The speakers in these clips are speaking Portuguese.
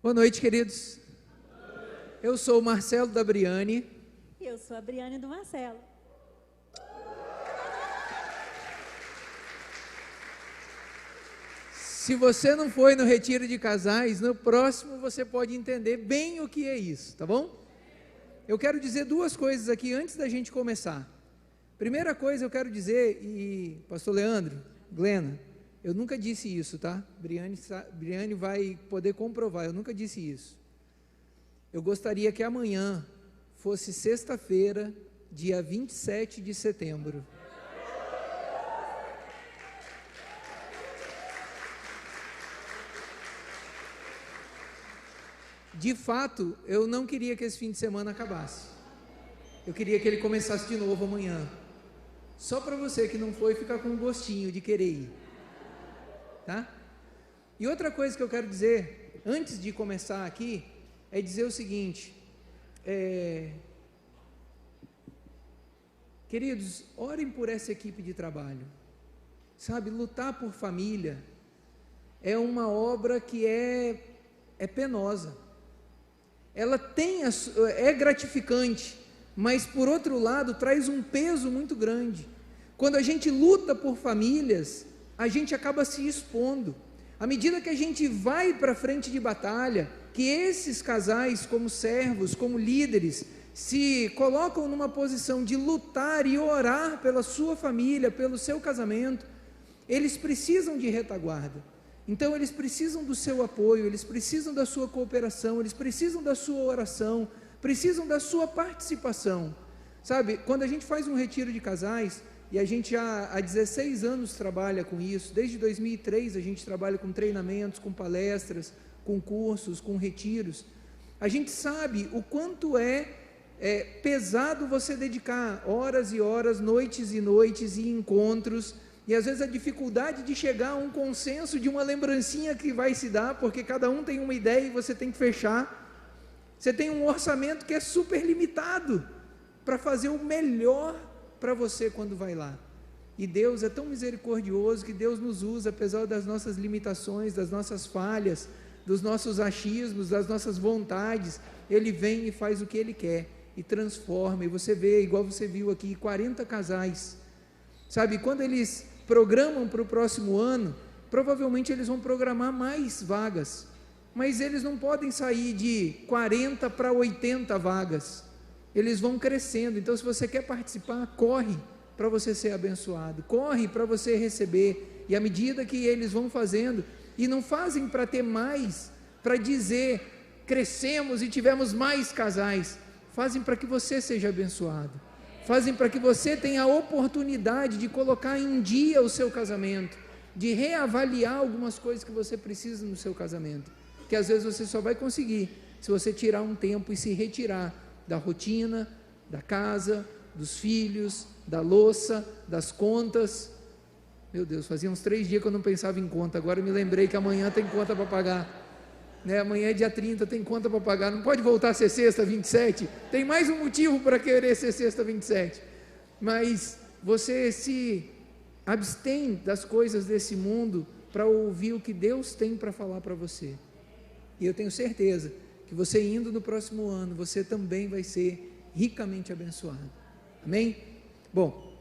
Boa noite, queridos. Eu sou o Marcelo da Briane. E eu sou a Briane do Marcelo. Se você não foi no retiro de casais, no próximo você pode entender bem o que é isso, tá bom? Eu quero dizer duas coisas aqui antes da gente começar. Primeira coisa eu quero dizer, e pastor Leandro, Glena, eu nunca disse isso, tá? Briane vai poder comprovar, eu nunca disse isso. Eu gostaria que amanhã fosse sexta-feira, dia 27 de setembro. De fato, eu não queria que esse fim de semana acabasse. Eu queria que ele começasse de novo amanhã. Só para você que não foi ficar com um gostinho de querer ir. Tá? E outra coisa que eu quero dizer, antes de começar aqui, é dizer o seguinte, queridos, orem por essa equipe de trabalho, sabe, lutar por família é uma obra que é penosa, ela é gratificante, mas por outro lado traz um peso muito grande. Quando a gente luta por famílias, a gente acaba se expondo. À medida que a gente vai para frente de batalha, que esses casais, como servos, como líderes, se colocam numa posição de lutar e orar pela sua família, pelo seu casamento, eles precisam de retaguarda. Então eles precisam do seu apoio, eles precisam da sua cooperação, eles precisam da sua oração, precisam da sua participação. Sabe, quando a gente faz um retiro de casais, e a gente já há 16 anos trabalha com isso, desde 2003 a gente trabalha com treinamentos, com palestras, com cursos, com retiros, a gente sabe o quanto é pesado você dedicar horas e horas, noites e noites e encontros, e às vezes a dificuldade de chegar a um consenso de uma lembrancinha que vai se dar, porque cada um tem uma ideia e você tem que fechar, você tem um orçamento que é super limitado, para fazer o melhor para você quando vai lá, e Deus é tão misericordioso, que Deus nos usa, apesar das nossas limitações, das nossas falhas, dos nossos achismos, das nossas vontades, Ele vem e faz o que Ele quer, e transforma, e você vê, igual você viu aqui, 40 casais, sabe, quando eles programam para o próximo ano, provavelmente eles vão programar mais vagas, mas eles não podem sair de 40 para 80 vagas, eles vão crescendo. Então se você quer participar, corre para você ser abençoado, corre para você receber, e à medida que eles vão fazendo, e não fazem para ter mais, para dizer, crescemos e tivemos mais casais, fazem para que você seja abençoado, fazem para que você tenha a oportunidade de colocar em dia o seu casamento, de reavaliar algumas coisas que você precisa no seu casamento, que às vezes você só vai conseguir se você tirar um tempo e se retirar da rotina, da casa, dos filhos, da louça, das contas. Meu Deus, fazia uns 3 dias que eu não pensava em conta, agora me lembrei que amanhã tem conta para pagar, né? Amanhã é dia 30, tem conta para pagar, não pode voltar a ser sexta 27, tem mais um motivo para querer ser sexta 27, mas você se abstém das coisas desse mundo, para ouvir o que Deus tem para falar para você, e eu tenho certeza, que você indo no próximo ano, você também vai ser ricamente abençoado, amém? Bom,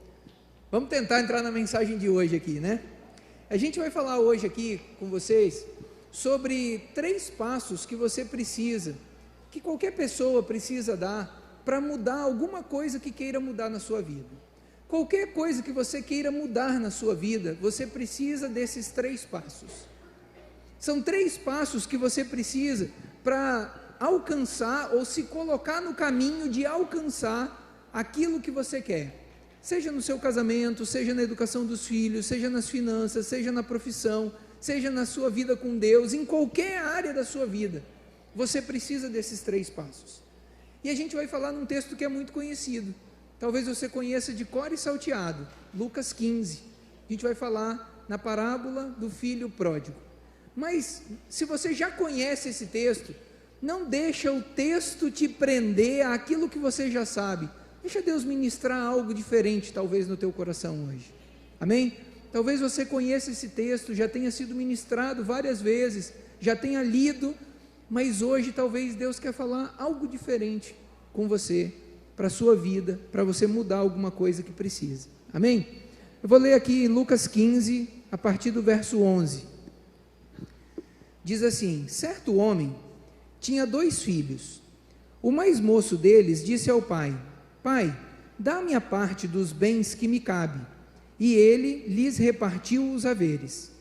vamos tentar entrar na mensagem de hoje aqui, né? A gente vai falar hoje aqui com vocês, sobre 3 passos que você precisa, que qualquer pessoa precisa dar, para mudar alguma coisa que queira mudar na sua vida. Qualquer coisa que você queira mudar na sua vida, você precisa desses 3 passos, são 3 passos que você precisa, para alcançar, ou se colocar no caminho de alcançar, aquilo que você quer, seja no seu casamento, seja na educação dos filhos, seja nas finanças, seja na profissão, seja na sua vida com Deus, em qualquer área da sua vida, você precisa desses 3 passos, e a gente vai falar num texto que é muito conhecido, talvez você conheça de cor e salteado, Lucas 15, a gente vai falar na parábola do filho pródigo, mas se você já conhece esse texto, não deixa o texto te prender àquilo que você já sabe, deixa Deus ministrar algo diferente talvez no teu coração hoje, amém? Talvez você conheça esse texto, já tenha sido ministrado várias vezes, já tenha lido, mas hoje talvez Deus quer falar algo diferente com você, para a sua vida, para você mudar alguma coisa que precisa. Amém? Eu vou ler aqui Lucas 15, a partir do verso 11. Diz assim: certo homem tinha 2 filhos. O mais moço deles disse ao pai: Pai, dá-me a parte dos bens que me cabe. E ele lhes repartiu os haveres.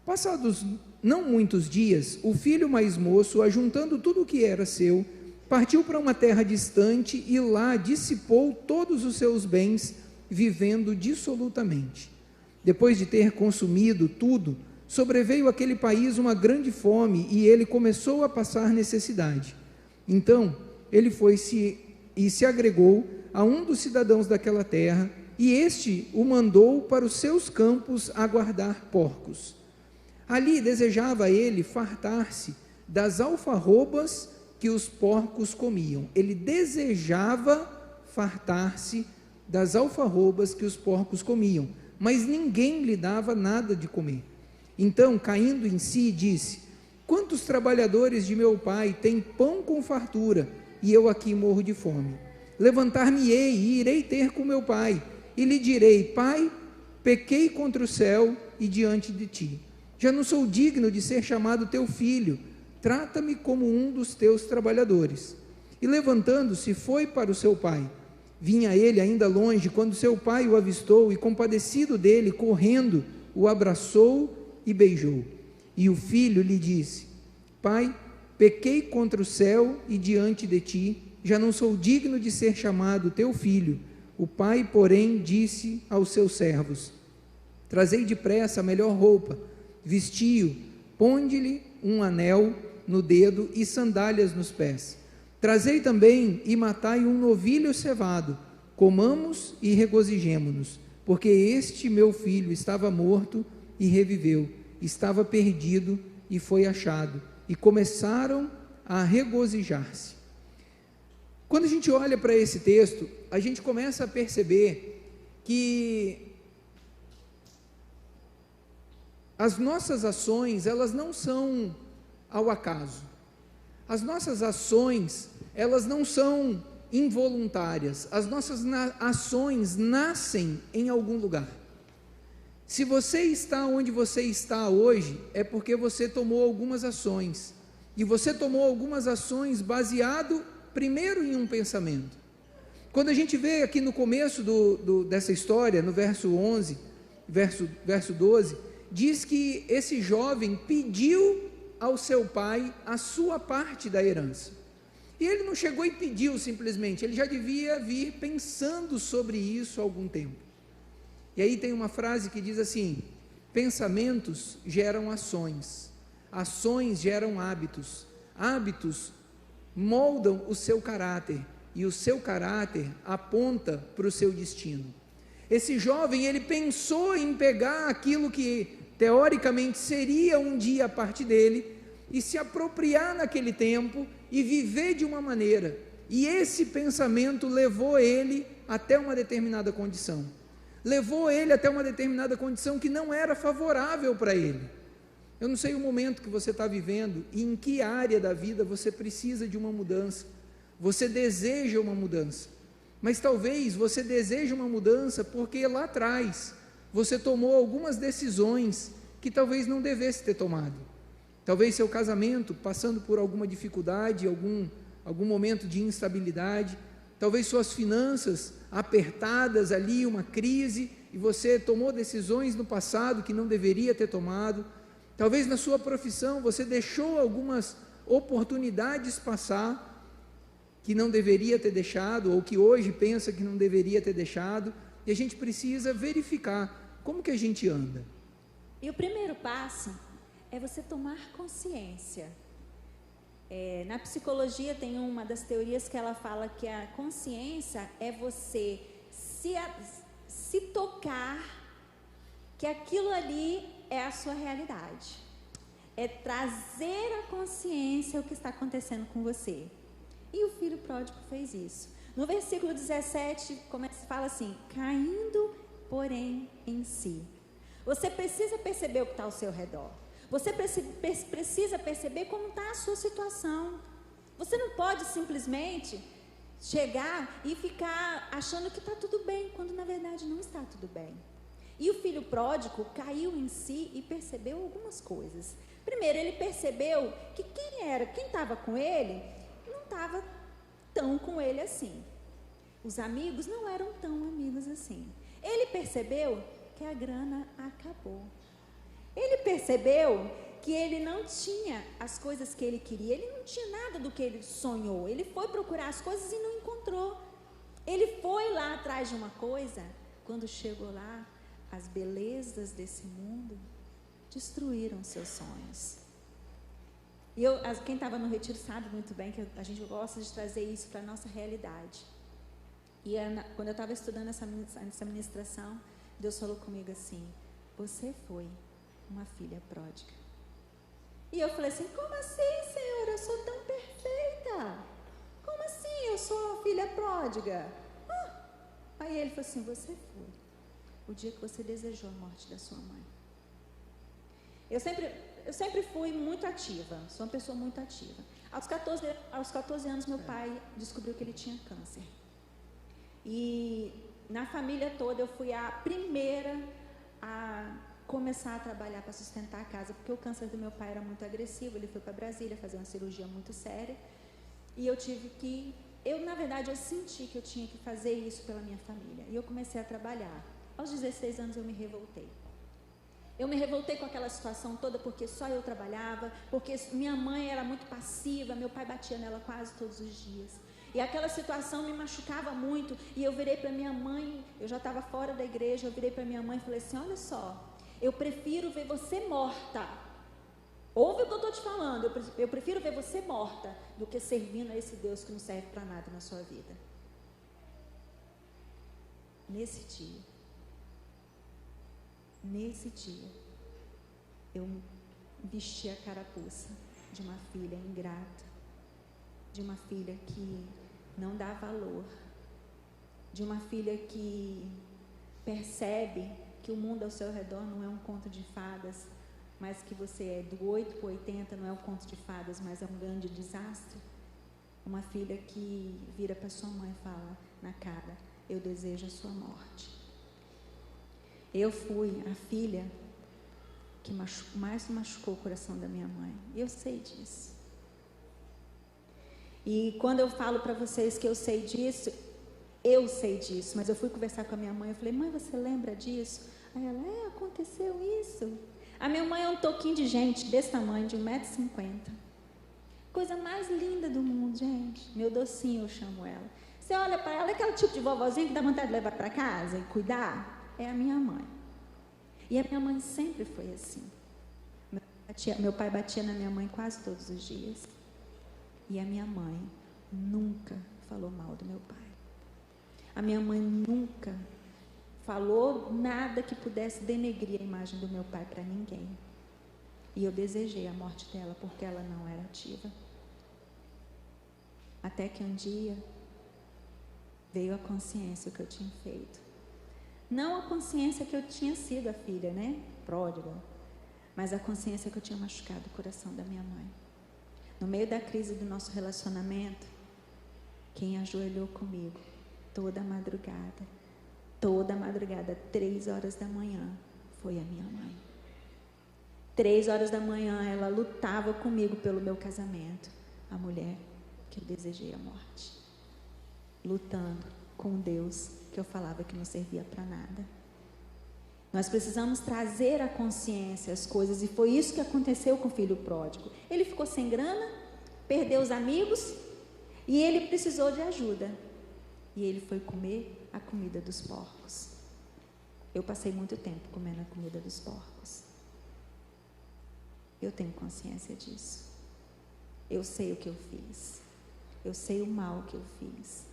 Passados não muitos dias, o filho mais moço, ajuntando tudo o que era seu, partiu para uma terra distante e lá dissipou todos os seus bens, vivendo dissolutamente. Depois de ter consumido tudo, sobreveio àquele país uma grande fome e ele começou a passar necessidade. Então ele foi-se e se agregou a um dos cidadãos daquela terra, e este o mandou para os seus campos a guardar porcos. Ali desejava ele fartar-se das alfarrobas que os porcos comiam. Ele desejava fartar-se das alfarrobas que os porcos comiam, mas ninguém lhe dava nada de comer. Então, caindo em si, disse: quantos trabalhadores de meu pai têm pão com fartura, e eu aqui morro de fome? Levantar-me-ei e irei ter com meu pai, e lhe direi: Pai, pequei contra o céu e diante de ti. Já não sou digno de ser chamado teu filho. Trata-me como um dos teus trabalhadores. E levantando-se, foi para o seu pai. Vinha ele ainda longe, quando seu pai o avistou, e compadecido dele, correndo, o abraçou e beijou. E o filho lhe disse: Pai, pequei contra o céu e diante de ti, já não sou digno de ser chamado teu filho. O pai, porém, disse aos seus servos: trazei depressa a melhor roupa, vestiu, ponde-lhe um anel no dedo e sandálias nos pés. Trazei também e matai um novilho cevado, comamos e regozijemo-nos, porque este meu filho estava morto e reviveu, estava perdido e foi achado. E começaram a regozijar-se. Quando a gente olha para esse texto, a gente começa a perceber que as nossas ações, elas não são ao acaso. As nossas ações, elas não são involuntárias. As nossas ações nascem em algum lugar. Se você está onde você está hoje, é porque você tomou algumas ações. E você tomou algumas ações baseado primeiro em um pensamento. Quando a gente vê aqui no começo dessa história, no verso 11, verso 12, diz que esse jovem pediu ao seu pai a sua parte da herança. E ele não chegou e pediu simplesmente, ele já devia vir pensando sobre isso há algum tempo. E aí tem uma frase que diz assim: pensamentos geram ações, ações geram hábitos, hábitos moldam o seu caráter, e o seu caráter aponta para o seu destino. Esse jovem, ele pensou em pegar aquilo que teoricamente seria um dia a parte dele, e se apropriar naquele tempo, e viver de uma maneira, e esse pensamento levou ele até uma determinada condição, que não era favorável para ele. Eu não sei o momento que você está vivendo, e em que área da vida você precisa de uma mudança, você deseja uma mudança, mas talvez você deseje uma mudança porque lá atrás você tomou algumas decisões que talvez não devesse ter tomado. Talvez seu casamento passando por alguma dificuldade, algum momento de instabilidade, talvez suas finanças apertadas ali, uma crise, e você tomou decisões no passado que não deveria ter tomado. Talvez na sua profissão você deixou algumas oportunidades passar que não deveria ter deixado, ou que hoje pensa que não deveria ter deixado, e a gente precisa verificar como que a gente anda. E o primeiro passo é você tomar consciência. Na psicologia tem uma das teorias que ela fala que a consciência é você se tocar que aquilo ali é a sua realidade. É trazer à consciência o que está acontecendo com você. E o filho pródigo fez isso. No versículo 17, fala assim: caindo, porém, em si. Você precisa perceber o que está ao seu redor. Você precisa perceber como está a sua situação. Você não pode simplesmente chegar e ficar achando que está tudo bem, quando na verdade não está tudo bem. E o filho pródigo caiu em si e percebeu algumas coisas. Primeiro, ele percebeu que quem estava com ele, não estava tão com ele assim. Os amigos não eram tão amigos assim. Ele percebeu que a grana acabou. Ele percebeu que ele não tinha as coisas que ele queria, ele não tinha nada do que ele sonhou. Ele foi procurar as coisas e não encontrou. Ele foi lá atrás de uma coisa, quando chegou lá, as belezas desse mundo destruíram seus sonhos. E quem estava no retiro sabe muito bem que a gente gosta de trazer isso para a nossa realidade. E quando eu estava estudando essa ministração, Deus falou comigo assim: você foi uma filha pródiga. E eu falei assim: como assim, Senhor? Eu sou tão perfeita. Como assim eu sou uma filha pródiga? Aí ele falou assim: você foi o dia que você desejou a morte da sua mãe. Eu sempre fui muito ativa, sou uma pessoa muito ativa. Aos 14 anos, meu pai descobriu que ele tinha câncer. E na família toda eu fui a primeira a começar a trabalhar para sustentar a casa, porque o câncer do meu pai era muito agressivo. Ele foi para Brasília fazer uma cirurgia muito séria. E eu na verdade, eu senti que eu tinha que fazer isso pela minha família. E eu comecei a trabalhar. Aos 16 anos eu me revoltei. Eu me revoltei com aquela situação toda, porque só eu trabalhava, porque minha mãe era muito passiva, meu pai batia nela quase todos os dias. E aquela situação me machucava muito, e eu virei para minha mãe, eu já estava fora da igreja, eu virei para minha mãe e falei assim: olha só, eu prefiro ver você morta. Ouve o que eu estou te falando, eu prefiro ver você morta do que servindo a esse Deus que não serve para nada na sua vida. Nesse dia, eu vesti a carapuça de uma filha ingrata, de uma filha que não dá valor, de uma filha que percebe que o mundo ao seu redor não é um conto de fadas, mas que você é do 8 para 80, não é um conto de fadas, mas é um grande desastre. Uma filha que vira para sua mãe e fala na cara: eu desejo a sua morte. Eu fui a filha que mais machucou o coração da minha mãe. Eu sei disso. E quando eu falo para vocês que eu sei disso, mas eu fui conversar com a minha mãe, eu falei: mãe, você lembra disso? Aí ela: aconteceu isso. A minha mãe é um toquinho de gente desse tamanho, de 1,50 m. Coisa mais linda do mundo, gente. Meu docinho, eu chamo ela. Você olha para ela, é aquele tipo de vovozinha que dá vontade de levar para casa e cuidar. É a minha mãe. E a minha mãe sempre foi assim. Meu pai batia na minha mãe quase todos os dias. E a minha mãe nunca falou mal do meu pai. A minha mãe nunca falou nada que pudesse denegrir a imagem do meu pai para ninguém. E eu desejei a morte dela porque ela não era ativa. Até que um dia veio a consciência que eu tinha feito. Não a consciência que eu tinha sido a filha, pródiga, mas a consciência que eu tinha machucado o coração da minha mãe. No meio da crise do nosso relacionamento, quem ajoelhou comigo toda madrugada, 3 horas da manhã, foi a minha mãe. 3 horas da manhã, ela lutava comigo pelo meu casamento. A mulher que eu desejei a morte. Lutando com Deus que eu falava que não servia para nada. Nós precisamos trazer à consciência as coisas, e foi isso que aconteceu com o filho pródigo. Ele ficou sem grana, perdeu os amigos, e ele precisou de ajuda. E ele foi comer a comida dos porcos. Eu passei muito tempo comendo a comida dos porcos. Eu tenho consciência disso. Eu sei o que eu fiz. Eu sei o mal que eu fiz.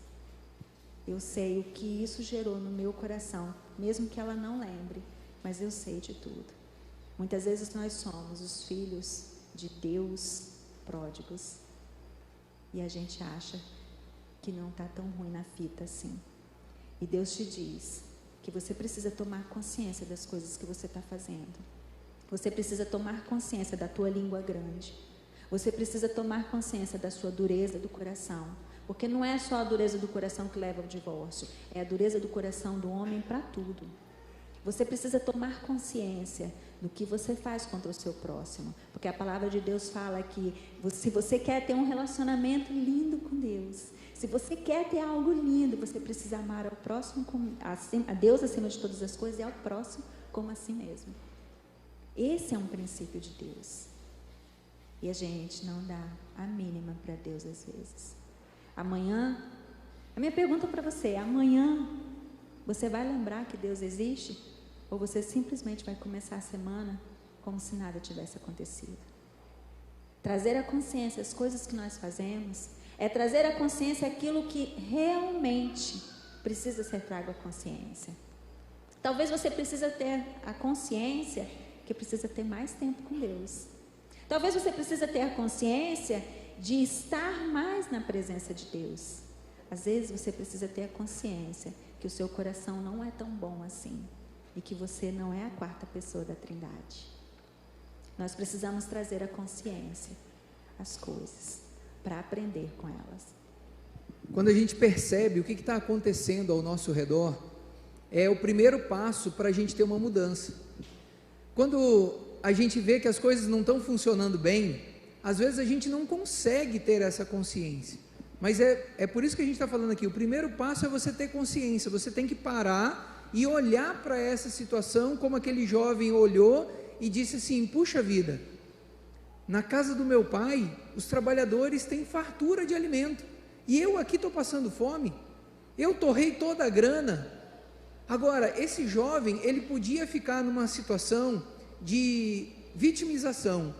Eu sei o que isso gerou no meu coração, mesmo que ela não lembre, mas eu sei de tudo. Muitas vezes nós somos os filhos de Deus pródigos e a gente acha que não está tão ruim na fita assim. E Deus te diz que você precisa tomar consciência das coisas que você está fazendo. Você precisa tomar consciência da tua língua grande. Você precisa tomar consciência da sua dureza do coração. Porque não é só a dureza do coração que leva ao divórcio. É a dureza do coração do homem para tudo. Você precisa tomar consciência do que você faz contra o seu próximo. Porque a palavra de Deus fala que se você quer ter um relacionamento lindo com Deus, se você quer ter algo lindo, você precisa amar ao próximo, a Deus acima de todas as coisas, e ao próximo como a si mesmo. Esse é um princípio de Deus. E a gente não dá a mínima para Deus às vezes. Amanhã, a minha pergunta para você é: amanhã você vai lembrar que Deus existe? Ou você simplesmente vai começar a semana como se nada tivesse acontecido? Trazer à consciência as coisas que nós fazemos é trazer à consciência aquilo que realmente precisa ser trago à consciência. Talvez você precise ter a consciência que precisa ter mais tempo com Deus. Talvez você precise ter a consciência de estar mais na presença de Deus. Às vezes você precisa ter a consciência que o seu coração não é tão bom assim e que você não é a quarta pessoa da Trindade. Nós precisamos trazer à consciência as coisas para aprender com elas. Quando a gente percebe o que está acontecendo ao nosso redor, é o primeiro passo para a gente ter uma mudança. Quando a gente vê que as coisas não estão funcionando bem, às vezes a gente não consegue ter essa consciência. Mas é por isso que a gente está falando aqui. O primeiro passo é você ter consciência. Você tem que parar e olhar para essa situação como aquele jovem olhou e disse assim: puxa vida, na casa do meu pai os trabalhadores têm fartura de alimento e eu aqui estou passando fome. Eu torrei toda a grana. Agora, esse jovem, ele podia ficar numa situação de vitimização.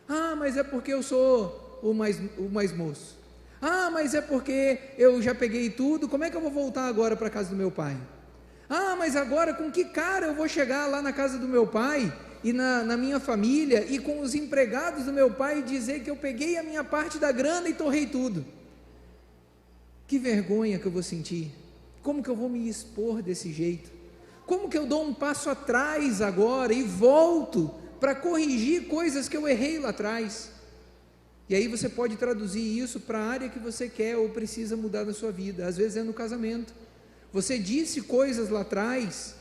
Ah, mas é porque eu sou o mais moço. Ah, mas é porque eu já peguei tudo, como é que eu vou voltar agora para a casa do meu pai? Ah, mas agora com que cara eu vou chegar lá na casa do meu pai e na minha família e com os empregados do meu pai e dizer que eu peguei a minha parte da grana e torrei tudo? Que vergonha que eu vou sentir. Como que eu vou me expor desse jeito? Como que eu dou um passo atrás agora e volto para corrigir coisas que eu errei lá atrás? E aí você pode traduzir isso para a área que você quer ou precisa mudar na sua vida. Às vezes é no casamento. Você disse coisas lá atrás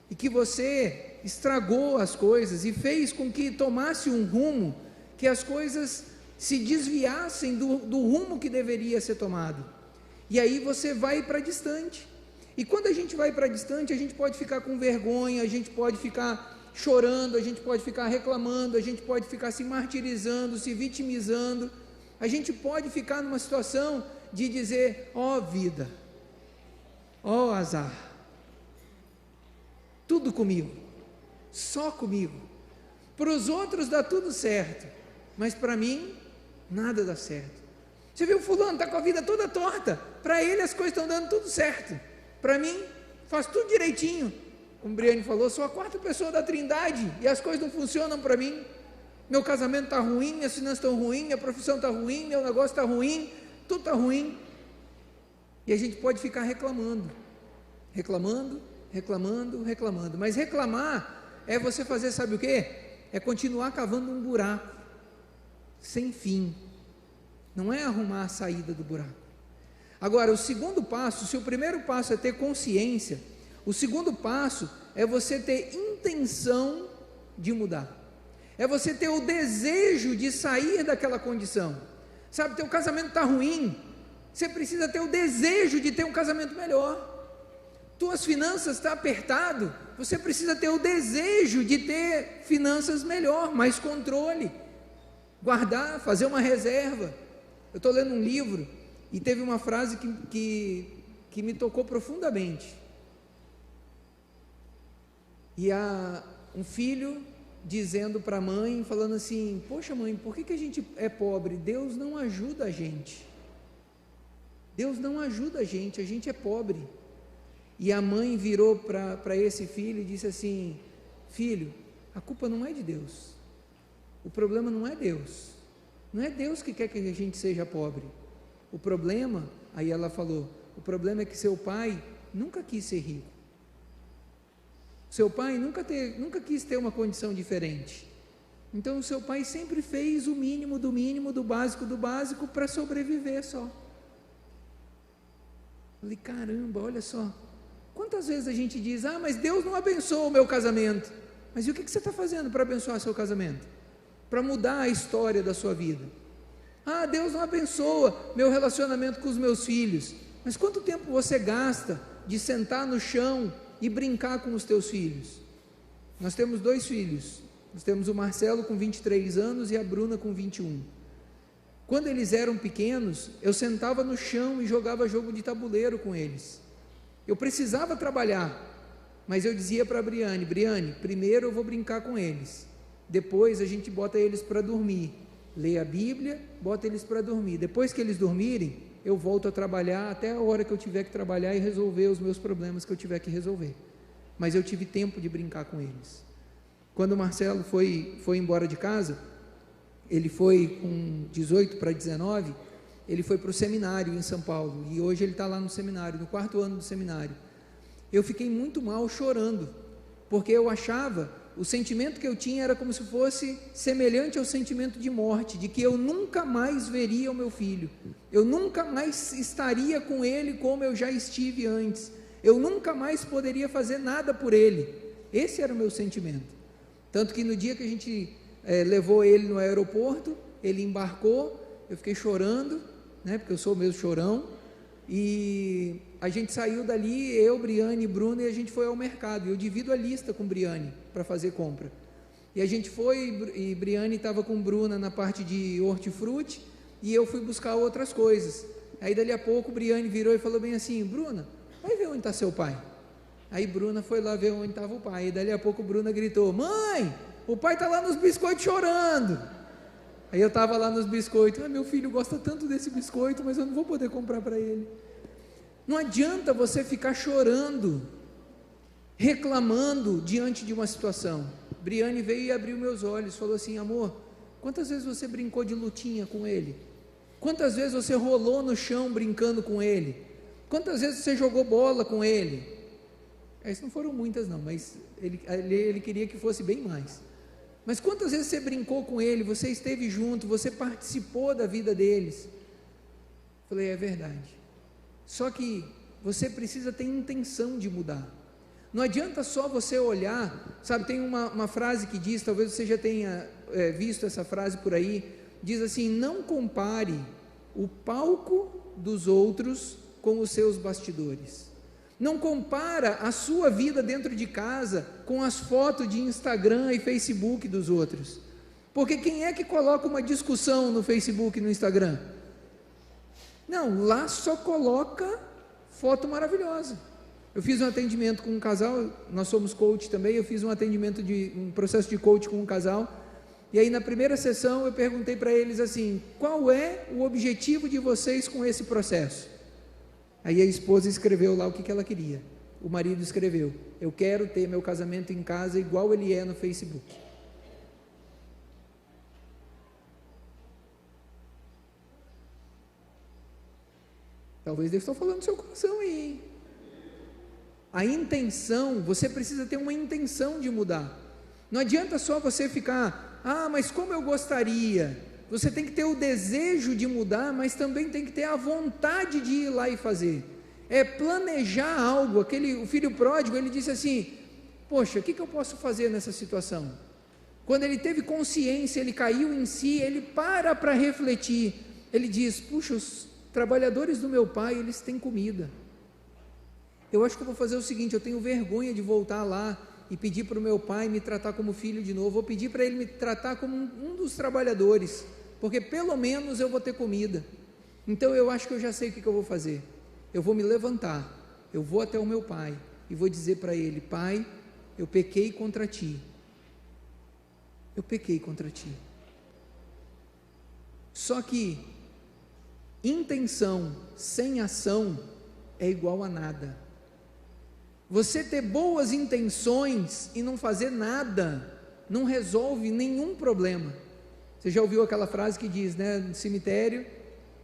e que você estragou as coisas e fez com que tomasse um rumo, que as coisas se desviassem do rumo que deveria ser tomado. E aí você vai para distante. E quando a gente vai para distante, a gente pode ficar com vergonha, a gente pode ficar chorando, a gente pode ficar reclamando, a gente pode ficar se martirizando, se vitimizando, a gente pode ficar numa situação de dizer: ó vida, ó azar, tudo comigo, só comigo. Para os outros dá tudo certo, mas para mim nada dá certo. Você viu, fulano está com a vida toda torta, para ele as coisas estão dando tudo certo, para mim faz tudo direitinho. Como o Briane falou, sou a quarta pessoa da Trindade e as coisas não funcionam para mim. Meu casamento está ruim, minhas finanças estão ruins, minha profissão está ruim, meu negócio está ruim, tudo está ruim. E a gente pode ficar reclamando, mas reclamar é você fazer, sabe o quê? É continuar cavando um buraco sem fim, não é arrumar a saída do buraco. Agora, o segundo passo, se o primeiro passo é ter consciência, o segundo passo é você ter intenção de mudar, é você ter o desejo de sair daquela condição. Sabe, teu casamento está ruim, você precisa ter o desejo de ter um casamento melhor. Tuas finanças estão apertado, você precisa ter o desejo de ter finanças melhor, mais controle, guardar, fazer uma reserva. Eu estou lendo um livro e teve uma frase que me tocou profundamente. E há um filho dizendo para a mãe, falando assim: poxa mãe, por que a gente é pobre? Deus não ajuda a gente. Deus não ajuda a gente é pobre. E a mãe virou para esse filho e disse assim: filho, a culpa não é de Deus, o problema não é Deus, não é Deus que quer que a gente seja pobre. O problema, aí ela falou, o problema é que seu pai nunca quis ser rico. Seu pai nunca quis ter uma condição diferente. Então o seu pai sempre fez o mínimo, do básico para sobreviver só. Falei, caramba, olha só. Quantas vezes a gente diz, mas Deus não abençoa o meu casamento. Mas e o que você está fazendo para abençoar seu casamento? Para mudar a história da sua vida? Deus não abençoa meu relacionamento com os meus filhos. Mas quanto tempo você gasta de sentar no chão e brincar com os teus filhos? Nós temos 2 filhos. Nós temos o Marcelo com 23 anos e a Bruna com 21. Quando eles eram pequenos, eu sentava no chão e jogava jogo de tabuleiro com eles. Eu precisava trabalhar, mas eu dizia para a Briane, primeiro eu vou brincar com eles, depois a gente bota eles para dormir, lê a Bíblia, bota eles para dormir, depois que eles dormirem, eu volto a trabalhar até a hora que eu tiver que trabalhar e resolver os meus problemas que eu tiver que resolver. Mas eu tive tempo de brincar com eles. Quando o Marcelo foi embora de casa, ele foi com 18 para 19, ele foi para o seminário em São Paulo, e hoje ele está lá no seminário, no 4º ano do seminário. Eu fiquei muito mal chorando, porque eu achava, o sentimento que eu tinha era como se fosse semelhante ao sentimento de morte, de que eu nunca mais veria o meu filho, eu nunca mais estaria com ele como eu já estive antes, eu nunca mais poderia fazer nada por ele. Esse era o meu sentimento. Tanto que no dia que a gente levou ele no aeroporto, ele embarcou, eu fiquei chorando, porque eu sou mesmo chorão, e a gente saiu dali, eu, Briane e Bruna, e a gente foi ao mercado, e eu divido a lista com Briane, para fazer compra, e a gente foi, e Briane estava com Bruna na parte de hortifruti, e eu fui buscar outras coisas. Aí dali a pouco Briane virou e falou bem assim, Bruna, vai ver onde está seu pai. Aí Bruna foi lá ver onde estava o pai, e dali a pouco Bruna gritou, mãe, o pai está lá nos biscoitos chorando. Aí eu estava lá nos biscoitos, meu filho gosta tanto desse biscoito, mas eu não vou poder comprar para ele. Não adianta você ficar chorando, reclamando diante de uma situação. Briane veio e abriu meus olhos, falou assim, amor, quantas vezes você brincou de lutinha com ele? Quantas vezes você rolou no chão brincando com ele? Quantas vezes você jogou bola com ele? Essas não foram muitas não, mas ele queria que fosse bem mais. Mas quantas vezes você brincou com ele, você esteve junto, você participou da vida deles? Falei, é verdade. Só que você precisa ter intenção de mudar. Não adianta só você olhar, sabe, tem uma frase que diz, talvez você já tenha visto essa frase por aí, diz assim, não compare o palco dos outros com os seus bastidores. Não compara a sua vida dentro de casa com as fotos de Instagram e Facebook dos outros. Porque quem é que coloca uma discussão no Facebook e no Instagram? Não, lá só coloca foto maravilhosa. Eu fiz um atendimento com um casal, nós somos coach também, eu fiz um processo de coach com um casal, e aí na primeira sessão eu perguntei para eles assim, qual é o objetivo de vocês com esse processo? Aí a esposa escreveu lá o que ela queria, o marido escreveu, eu quero ter meu casamento em casa igual ele é no Facebook. Talvez Deus esteja falando no seu coração aí, hein? A intenção, você precisa ter uma intenção de mudar. Não adianta só você ficar, mas como eu gostaria. Você tem que ter o desejo de mudar, mas também tem que ter a vontade de ir lá e fazer. É planejar algo. O filho pródigo, ele disse assim, poxa, o que eu posso fazer nessa situação? Quando ele teve consciência, ele caiu em si, ele para refletir. Ele diz, puxa, os trabalhadores do meu pai, eles têm comida. Eu acho que eu vou fazer o seguinte, eu tenho vergonha de voltar lá e pedir para o meu pai me tratar como filho de novo, vou pedir para ele me tratar como um dos trabalhadores, porque pelo menos eu vou ter comida. Então eu acho que eu já sei o que eu vou fazer, eu vou me levantar, eu vou até o meu pai e vou dizer para ele, pai, eu pequei contra ti, só que intenção sem ação é igual a nada. Você ter boas intenções e não fazer nada, não resolve nenhum problema. Você já ouviu aquela frase que diz, no cemitério,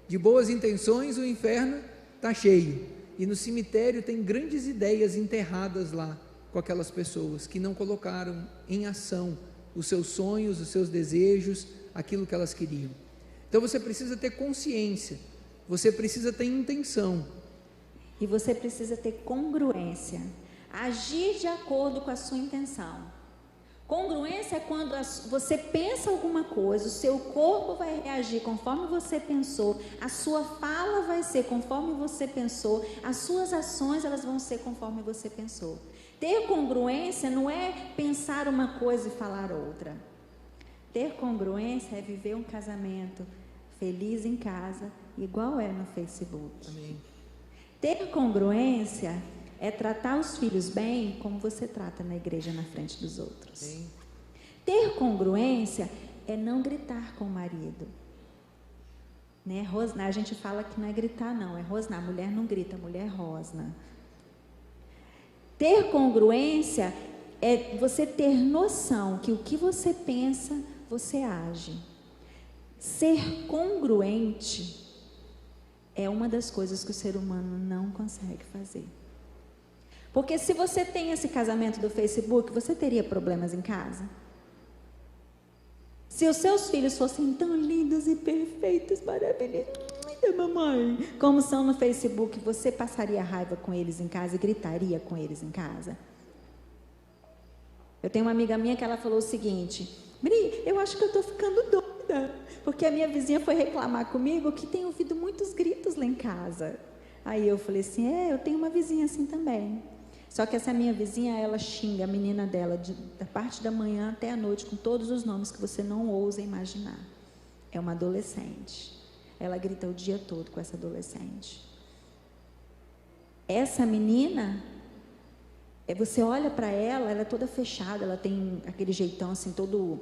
de boas intenções o inferno está cheio, e no cemitério tem grandes ideias enterradas lá, com aquelas pessoas que não colocaram em ação os seus sonhos, os seus desejos, aquilo que elas queriam. Então você precisa ter consciência, você precisa ter intenção. E você precisa ter congruência, agir de acordo com a sua intenção. Congruência é quando você pensa alguma coisa, o seu corpo vai reagir conforme você pensou, a sua fala vai ser conforme você pensou, as suas ações elas vão ser conforme você pensou. Ter congruência não é pensar uma coisa e falar outra. Ter congruência é viver um casamento feliz em casa, igual é no Facebook. Amém. Ter congruência é tratar os filhos bem como você trata na igreja na frente dos outros. Sim. Ter congruência é não gritar com o marido. Né? Rosnar, a gente fala que não é gritar não, é rosnar. Mulher não grita, mulher rosna. Ter congruência é você ter noção que o que você pensa, você age. Ser congruente é uma das coisas que o ser humano não consegue fazer. Porque se você tem esse casamento do Facebook, você teria problemas em casa? Se os seus filhos fossem tão lindos e perfeitos, maravilhosos, mamãe, como são no Facebook, você passaria raiva com eles em casa e gritaria com eles em casa? Eu tenho uma amiga minha que ela falou o seguinte: Miri, eu acho que eu estou ficando doida, porque a minha vizinha foi reclamar comigo que tem ouvido muitos gritos lá em casa. Aí eu falei assim, eu tenho uma vizinha assim também. Só que essa minha vizinha, ela xinga a menina dela da parte da manhã até a noite com todos os nomes que você não ousa imaginar. É uma adolescente. Ela grita o dia todo com essa adolescente. Essa menina, você olha para ela, ela é toda fechada, ela tem aquele jeitão assim, todo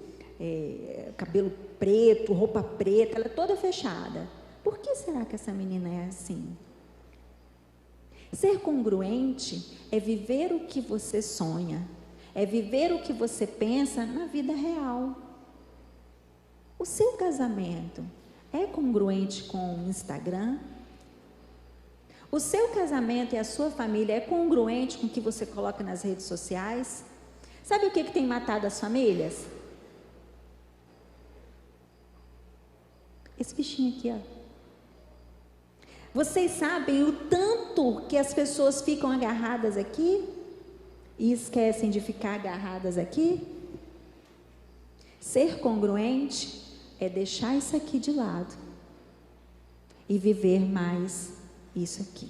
cabelo preto, roupa preta, ela é toda fechada. Por que será que essa menina é assim? Ser congruente é viver o que você sonha, é viver o que você pensa na vida real. O seu casamento é congruente com o Instagram? O seu casamento e a sua família é congruente com o que você coloca nas redes sociais? Sabe o que tem matado as famílias? Esse bichinho aqui, ó. Vocês sabem o tanto que as pessoas ficam agarradas aqui e esquecem de ficar agarradas aqui? Ser congruente é deixar isso aqui de lado e viver mais isso aqui.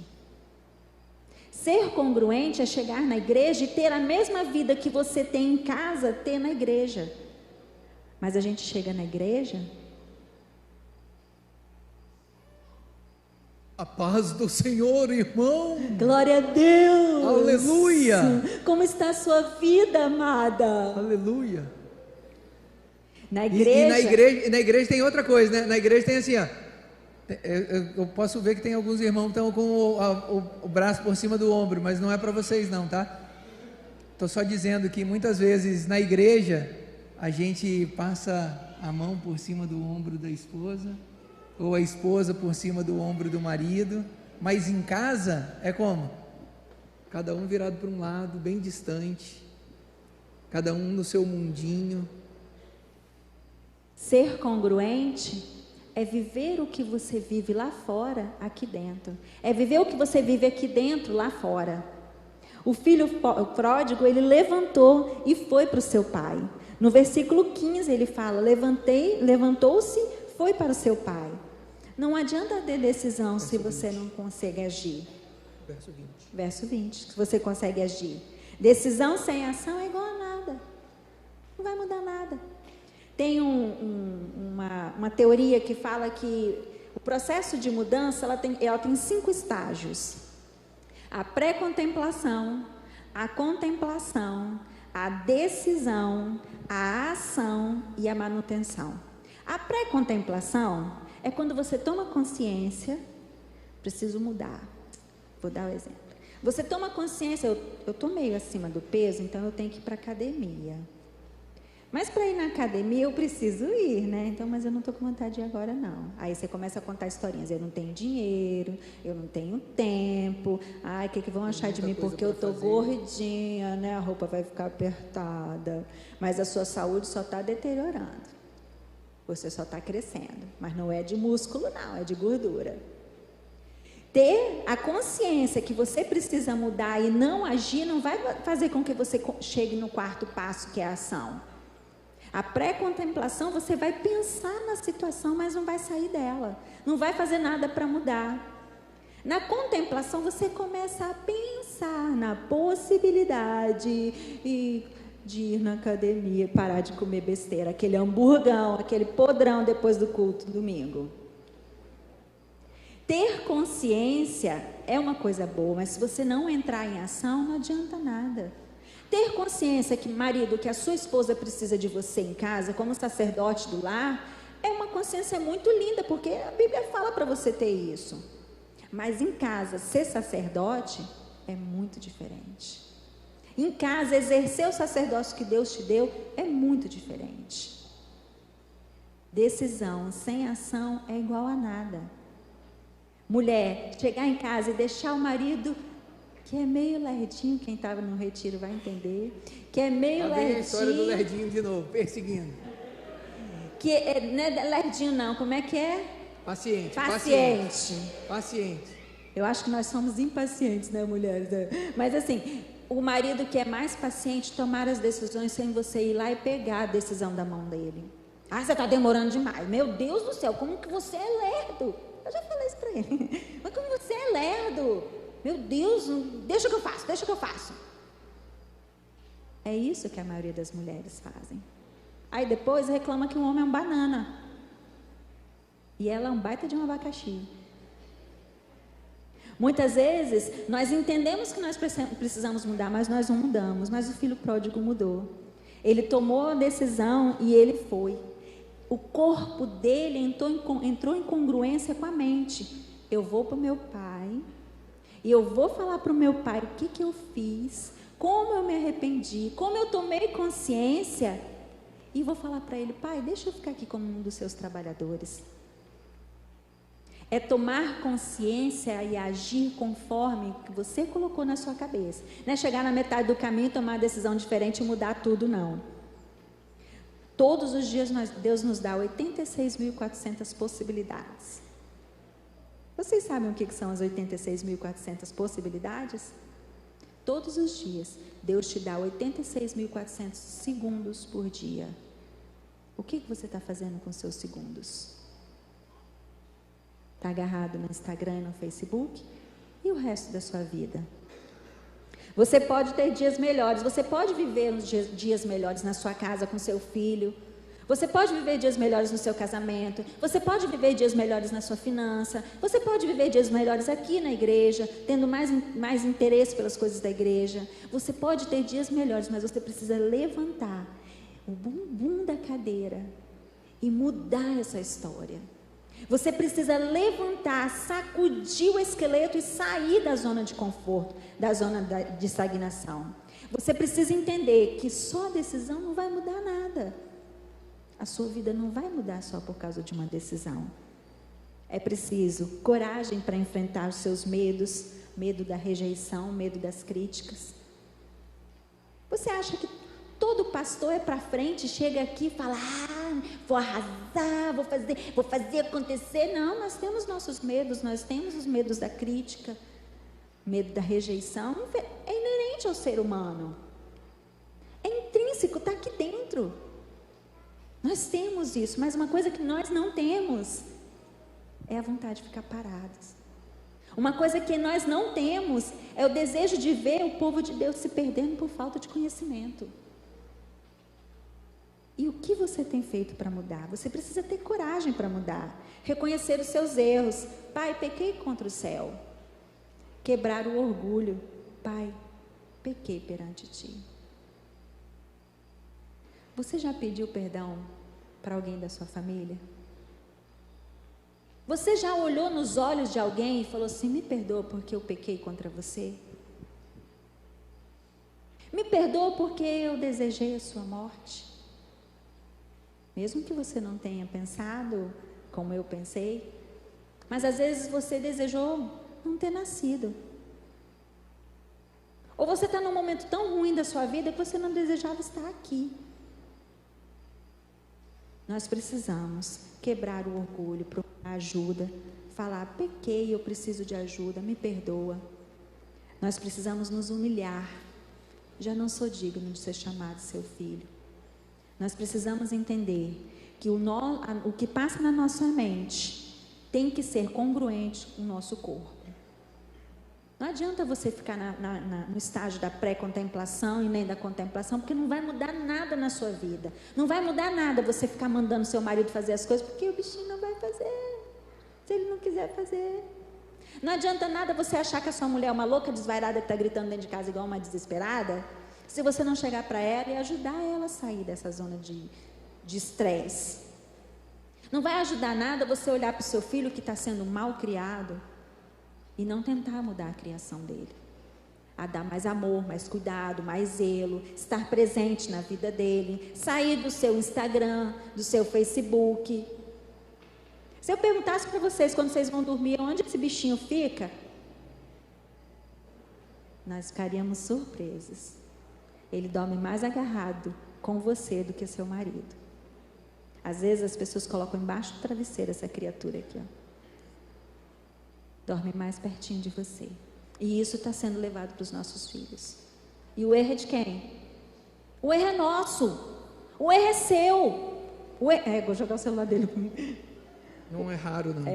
Ser congruente é chegar na igreja e ter a mesma vida que você tem em casa, ter na igreja. Mas a gente chega na igreja... A paz do Senhor, irmão. Glória a Deus. Aleluia. Como está a sua vida, amada? Aleluia. Na igreja... E na igreja tem outra coisa, né? Na igreja tem assim, ó. Eu posso ver que tem alguns irmãos que estão com o braço por cima do ombro, mas não é para vocês não, tá? Estou só dizendo que muitas vezes na igreja a gente passa a mão por cima do ombro da esposa, ou a esposa por cima do ombro do marido, mas em casa é como? Cada um virado para um lado, bem distante, cada um no seu mundinho. Ser congruente é viver o que você vive lá fora, aqui dentro. É viver o que você vive aqui dentro, lá fora. O filho pródigo, ele levantou e foi para o seu pai. No versículo 15 ele fala, levantou-se, foi para o seu pai. Não adianta ter decisão se você não consegue agir. Verso 20, se você consegue agir. Decisão sem ação é igual a nada. Não vai mudar nada. Tem uma teoria que fala que o processo de mudança ela tem 5 estágios: a pré-contemplação, a contemplação, a decisão, a ação e a manutenção. A pré-contemplação é quando você toma consciência, preciso mudar. Vou dar um exemplo. Você toma consciência, eu estou meio acima do peso, então eu tenho que ir para a academia. Mas para ir na academia eu preciso ir, né? Então, mas eu não estou com vontade de ir agora, não. Aí você começa a contar historinhas. Eu não tenho dinheiro, eu não tenho tempo. Ai, o que vão achar de mim porque eu estou gordinha, né? A roupa vai ficar apertada. Mas a sua saúde só está deteriorando. Você só está crescendo. Mas não é de músculo, não, é de gordura. Ter a consciência que você precisa mudar e não agir não vai fazer com que você chegue no quarto passo, que é a ação. A pré-contemplação, você vai pensar na situação, mas não vai sair dela. Não vai fazer nada para mudar. Na contemplação, você começa a pensar na possibilidade de ir na academia, parar de comer besteira, aquele hamburgão, aquele podrão depois do culto domingo. Ter consciência é uma coisa boa, mas se você não entrar em ação, não adianta nada. Ter consciência que, marido, que a sua esposa precisa de você em casa, como sacerdote do lar, é uma consciência muito linda, porque a Bíblia fala para você ter isso. Mas em casa, ser sacerdote é muito diferente. Em casa, exercer o sacerdócio que Deus te deu é muito diferente. Decisão sem ação é igual a nada. Mulher, chegar em casa e deixar o marido, que é meio lerdinho, quem estava no retiro vai entender, que é meio lerdinho. A história do lerdinho de novo, perseguindo. Que não é lerdinho não, como é que é? Paciente. Eu acho que nós somos impacientes, né, mulheres? Mas assim, o marido que é mais paciente tomar as decisões sem você ir lá e pegar a decisão da mão dele. Ah, você está demorando demais. Meu Deus do céu, como que você é lerdo? Eu já falei isso para ele. Mas como você é lerdo? Meu Deus, deixa que eu faço. É isso que a maioria das mulheres fazem. Aí depois reclama que o homem é um banana. E ela é um baita de um abacaxi. Muitas vezes, nós entendemos que nós precisamos mudar, mas nós não mudamos. Mas o filho pródigo mudou. Ele tomou a decisão e ele foi. O corpo dele entrou em congruência com a mente. Eu vou para o meu pai e eu vou falar para o meu pai o que eu fiz, como eu me arrependi, como eu tomei consciência, e vou falar para ele: pai, deixa eu ficar aqui como um dos seus trabalhadores. É tomar consciência e agir conforme o que você colocou na sua cabeça. Não é chegar na metade do caminho, tomar uma decisão diferente e mudar tudo, não. Todos os dias Deus nos dá 86.400 possibilidades. Vocês sabem o que são as 86.400 possibilidades? Todos os dias Deus te dá 86.400 segundos por dia. O que você está fazendo com seus segundos? Está agarrado no Instagram e no Facebook? E o resto da sua vida? Você pode ter dias melhores, você pode viver uns dias melhores na sua casa com seu filho, você pode viver dias melhores no seu casamento, você pode viver dias melhores na sua finança, você pode viver dias melhores aqui na igreja, tendo mais interesse pelas coisas da igreja. Você pode ter dias melhores, mas você precisa levantar o bumbum da cadeira e mudar essa história. Você precisa levantar, sacudir o esqueleto e sair da zona de conforto, da zona de estagnação. Você precisa entender que só a decisão não vai mudar nada. A sua vida não vai mudar só por causa de uma decisão. É preciso coragem para enfrentar os seus medos, medo da rejeição, medo das críticas. Você acha que todo pastor é para frente, chega aqui e fala: vou arrasar, vou fazer acontecer? Não, nós temos nossos medos, nós temos os medos da crítica, medo da rejeição. É inerente ao ser humano. É intrínseco, está aqui dentro. Nós temos isso, mas uma coisa que nós não temos é a vontade de ficar parados. Uma coisa que nós não temos é o desejo de ver o povo de Deus se perdendo por falta de conhecimento. E o que você tem feito para mudar? Você precisa ter coragem para mudar. Reconhecer os seus erros. Pai, pequei contra o céu. Quebrar o orgulho. Pai, pequei perante ti. Você já pediu perdão para alguém da sua família? Você já olhou nos olhos de alguém e falou assim: me perdoa porque eu pequei contra você? Me perdoa porque eu desejei a sua morte? Mesmo que você não tenha pensado como eu pensei, mas às vezes você desejou não ter nascido. Ou você está num momento tão ruim da sua vida que você não desejava estar aqui. Nós precisamos quebrar o orgulho, procurar ajuda, falar: pequei, eu preciso de ajuda, me perdoa. Nós precisamos nos humilhar. Já não sou digno de ser chamado seu filho. Nós precisamos entender que o que passa na nossa mente tem que ser congruente com o nosso corpo. Não adianta você ficar no estágio da pré-contemplação e nem da contemplação, porque não vai mudar nada na sua vida. Não vai mudar nada você ficar mandando seu marido fazer as coisas, porque o bichinho não vai fazer, se ele não quiser fazer. Não adianta nada você achar que a sua mulher é uma louca desvairada que está gritando dentro de casa igual uma desesperada, se você não chegar para ela e ajudar ela a sair dessa zona de estresse. Não vai ajudar nada você olhar para o seu filho que está sendo mal criado e não tentar mudar a criação dele, a dar mais amor, mais cuidado, mais zelo, estar presente na vida dele, sair do seu Instagram, do seu Facebook. Se eu perguntasse para vocês quando vocês vão dormir onde esse bichinho fica, nós ficaríamos surpresos. Ele dorme mais agarrado com você do que seu marido. Às vezes as pessoas colocam embaixo do travesseiro essa criatura aqui, ó. Dorme mais pertinho de você. E isso está sendo levado para os nossos filhos. E o erro é de quem? O erro é nosso. O erro é seu. Vou jogar o celular dele comigo. Não é raro, não.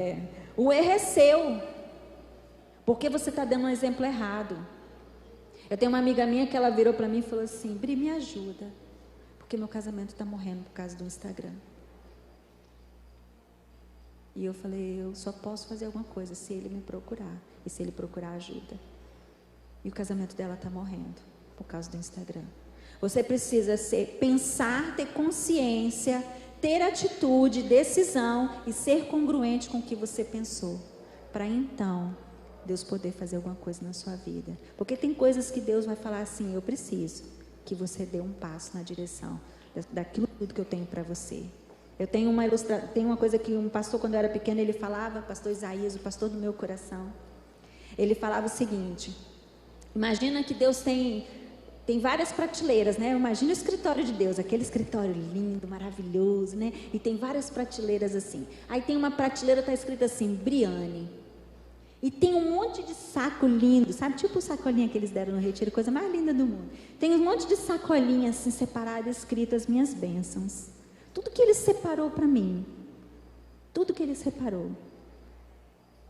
O erro é seu. Porque você está dando um exemplo errado. Eu tenho uma amiga minha que ela virou para mim e falou assim: Bri, me ajuda, porque meu casamento está morrendo por causa do Instagram. E eu falei: eu só posso fazer alguma coisa se ele me procurar, e se ele procurar ajuda. E o casamento dela está morrendo por causa do Instagram. Você precisa pensar, ter consciência, ter atitude, decisão e ser congruente com o que você pensou, para então Deus poder fazer alguma coisa na sua vida. Porque tem coisas que Deus vai falar assim: eu preciso que você dê um passo na direção daquilo tudo que eu tenho para você. Eu tenho uma coisa que um pastor, quando eu era pequena, ele falava, pastor Isaías, o pastor do meu coração, ele falava o seguinte: imagina que Deus tem várias prateleiras, né? Imagina o escritório de Deus, aquele escritório lindo, maravilhoso, né? E tem várias prateleiras assim. Aí tem uma prateleira, está escrita assim: Briane. E tem um monte de saco lindo, sabe? Tipo o sacolinha que eles deram no retiro, coisa mais linda do mundo. Tem um monte de sacolinha assim separada, escrito as minhas bênçãos. Tudo que ele separou para mim. Tudo que ele separou.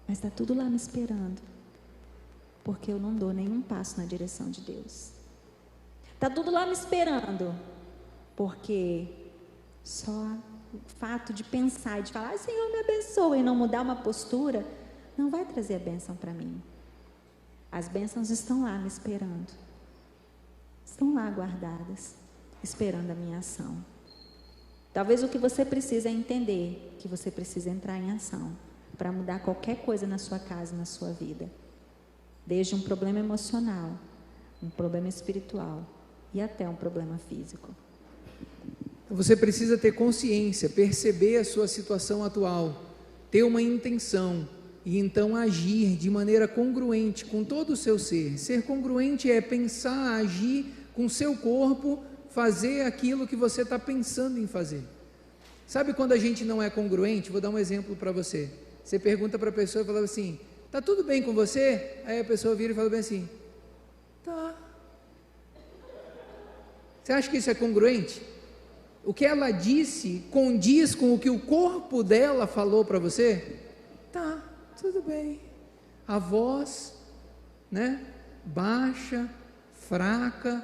Mas está tudo lá me esperando. Porque eu não dou nenhum passo na direção de Deus. Está tudo lá me esperando. Porque só o fato de pensar e de falar: Senhor, me abençoa, e não mudar uma postura, não vai trazer a bênção para mim. As bênçãos estão lá me esperando. Estão lá guardadas, esperando a minha ação. Talvez o que você precisa é entender que você precisa entrar em ação para mudar qualquer coisa na sua casa, na sua vida. Desde um problema emocional, um problema espiritual e até um problema físico. Você precisa ter consciência, perceber a sua situação atual, ter uma intenção e então agir de maneira congruente com todo o seu ser. Ser congruente é pensar, agir com o seu corpo, fazer aquilo que você está pensando em fazer. Sabe quando a gente não é congruente? Vou dar um exemplo para você. Você pergunta para a pessoa e fala assim: tá tudo bem com você? Aí a pessoa vira e fala bem assim: tá. Você acha que isso é congruente? O que ela disse condiz com o que o corpo dela falou para você? Tá, tudo bem. A voz, né, baixa, fraca,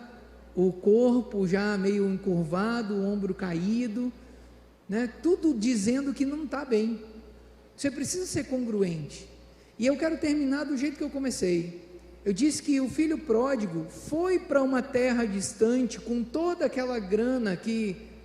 o corpo já meio encurvado, o ombro caído, né, tudo dizendo que não está bem. Você precisa ser congruente. E eu quero terminar do jeito que eu comecei. Eu disse que o filho pródigo foi para uma terra distante com toda aquela grana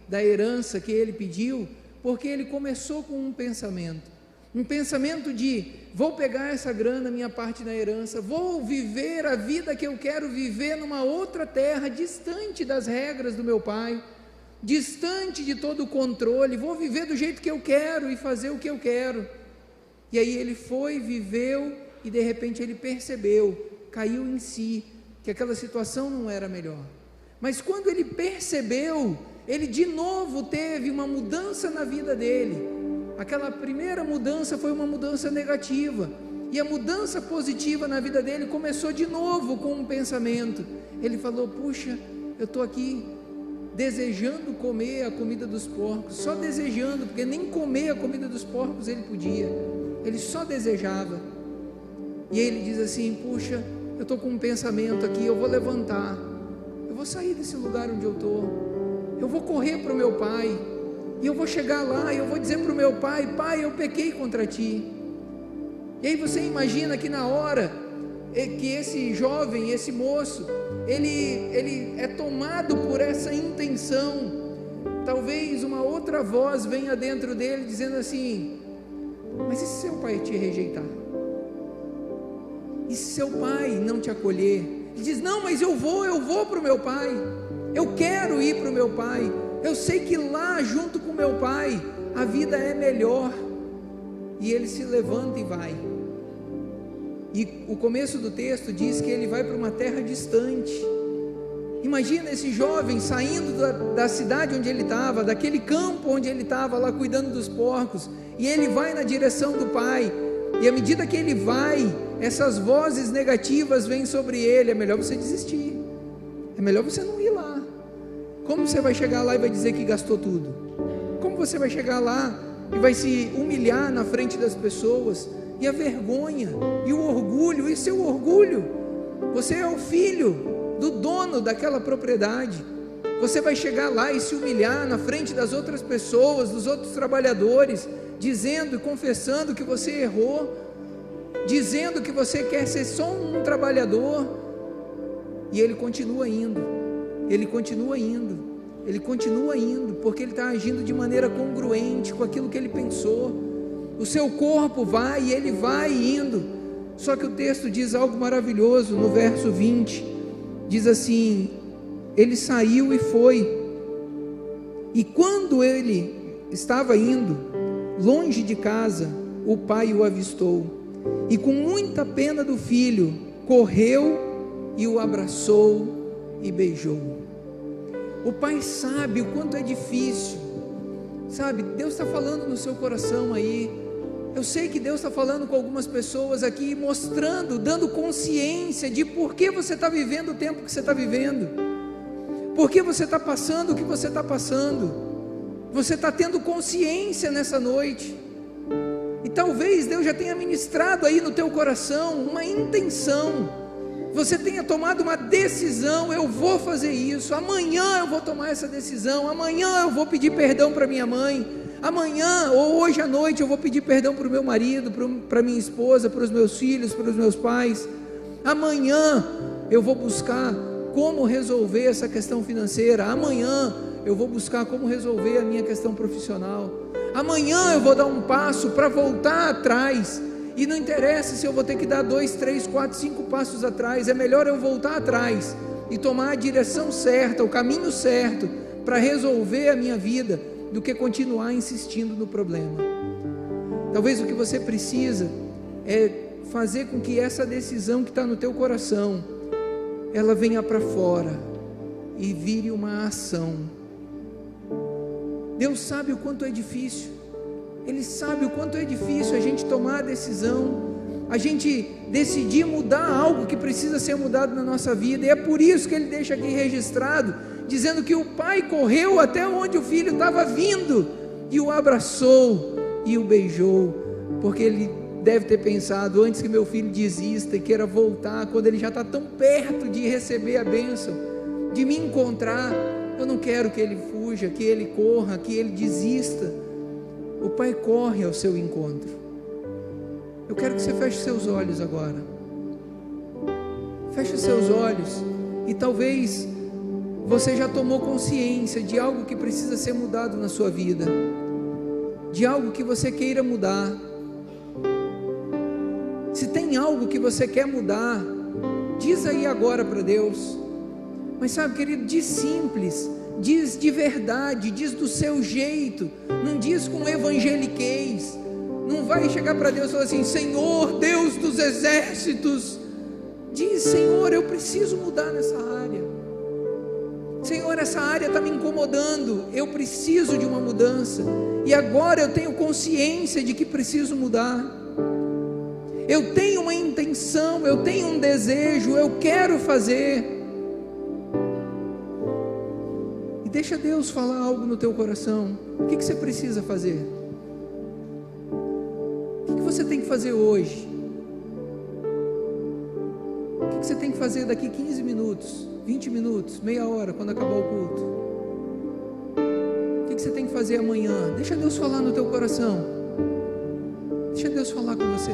da herança que ele pediu, porque ele começou com um pensamento de: vou pegar essa grana, minha parte da herança, vou viver a vida que eu quero viver numa outra terra, distante das regras do meu pai, distante de todo o controle, vou viver do jeito que eu quero e fazer o que eu quero. E aí ele foi, viveu, e de repente ele percebeu, caiu em si, que aquela situação não era melhor. Mas quando ele percebeu, ele de novo teve uma mudança na vida dele. Aquela primeira mudança foi uma mudança negativa, e a mudança positiva na vida dele começou de novo com um pensamento. Ele falou: puxa, eu estou aqui desejando comer a comida dos porcos, só desejando, porque nem comer a comida dos porcos ele podia, ele só desejava. E ele diz assim: puxa, eu estou com um pensamento aqui, eu vou levantar, eu vou sair desse lugar onde eu estou, eu vou correr para o meu pai, e eu vou chegar lá, e eu vou dizer para o meu pai: pai, eu pequei contra ti. E aí você imagina que na hora que esse jovem, esse moço, ele é tomado por essa intenção, talvez uma outra voz venha dentro dele dizendo assim: mas e se seu pai te rejeitar? E se seu pai não te acolher? Ele diz: não, mas eu vou para o meu pai, eu quero ir para o meu pai, eu sei que lá junto com o meu pai a vida é melhor. E ele se levanta e vai. E o começo do texto diz que ele vai para uma terra distante. Imagina esse jovem saindo da cidade onde ele estava, daquele campo onde ele estava lá cuidando dos porcos, e ele vai na direção do pai, e à medida que ele vai, essas vozes negativas vêm sobre ele: é melhor você desistir, é melhor você não ir lá. Como você vai chegar lá e vai dizer que gastou tudo? Como você vai chegar lá e vai se humilhar na frente das pessoas? E a vergonha, e o orgulho, e seu orgulho, você é o filho do dono daquela propriedade, você vai chegar lá e se humilhar na frente das outras pessoas, dos outros trabalhadores, dizendo e confessando que você errou, dizendo que você quer ser só um trabalhador. E ele continua indo, ele continua indo, ele continua indo, porque ele está agindo de maneira congruente com aquilo que ele pensou. O seu corpo vai e ele vai indo. Só que o texto diz algo maravilhoso no verso 20, diz assim: ele saiu e foi, e quando ele estava indo longe de casa, o pai o avistou, e com muita pena do filho, correu e o abraçou e beijou. O pai sabe o quanto é difícil, sabe? Deus está falando no seu coração aí. Eu sei que Deus está falando com algumas pessoas aqui, mostrando, dando consciência de por que você está vivendo o tempo que você está vivendo, por que você está passando o que você está passando. Você está tendo consciência nessa noite, e talvez Deus já tenha ministrado aí no teu coração uma intenção, você tenha tomado uma decisão: eu vou fazer isso, amanhã eu vou tomar essa decisão, amanhã eu vou pedir perdão para minha mãe, amanhã ou hoje à noite eu vou pedir perdão para o meu marido, para minha esposa, para os meus filhos, para os meus pais, amanhã eu vou buscar como resolver essa questão financeira, amanhã eu vou buscar como resolver a minha questão profissional, amanhã eu vou dar um passo para voltar atrás, e não interessa se eu vou ter que dar 2, 3, 4, 5 passos atrás, é melhor eu voltar atrás e tomar a direção certa, o caminho certo para resolver a minha vida, do que continuar insistindo no problema. Talvez o que você precisa é fazer com que essa decisão que está no teu coração, ela venha para fora e vire uma ação. Deus sabe o quanto é difícil, Ele sabe o quanto é difícil a gente tomar a decisão, a gente decidir mudar algo que precisa ser mudado na nossa vida, e é por isso que Ele deixa aqui registrado, dizendo que o pai correu até onde o filho estava vindo, e o abraçou e o beijou, porque ele deve ter pensado: antes que meu filho desista e queira voltar, quando ele já está tão perto de receber a bênção, de me encontrar, eu não quero que ele fuja, que ele corra, que ele desista. O pai corre ao seu encontro. Eu quero que você feche seus olhos agora, feche seus olhos, e talvez você já tomou consciência de algo que precisa ser mudado na sua vida, de algo que você queira mudar. Se tem algo que você quer mudar, diz aí agora para Deus. Mas sabe, querido, de simples, diz de verdade, diz do seu jeito, não diz com evangeliquez. Não vai chegar para Deus e falar assim: Senhor, Deus dos exércitos. Diz: Senhor, eu preciso mudar nessa área. Senhor, essa área está me incomodando, eu preciso de uma mudança, e agora eu tenho consciência de que preciso mudar. Eu tenho uma intenção, eu tenho um desejo, eu quero fazer. E deixa Deus falar algo no teu coração. O que você precisa fazer? O que você tem que fazer hoje? O que você tem que fazer daqui 15 minutos, 20 minutos, meia hora, quando acabar o culto? O que você tem que fazer amanhã? Deixa Deus falar no teu coração. Deixa Deus falar com você.